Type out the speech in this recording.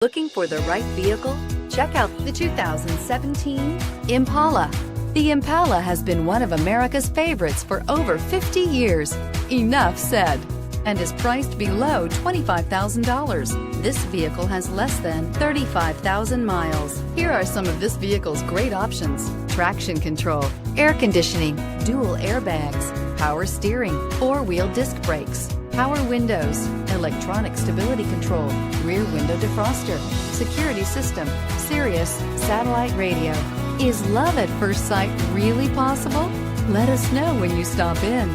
Looking for the right vehicle? Check out the 2017 Impala. The Impala has been one of America's favorites for over 50 years. Enough said. And is priced below $25,000. This vehicle has less than 35,000 miles. Here are some of this vehicle's great options: traction control, air conditioning, dual airbags, power steering, four-wheel disc brakes, power windows, electronic stability control, rear window defroster, security system, Sirius satellite radio. Is love at first sight really possible? Let us know when you stop in.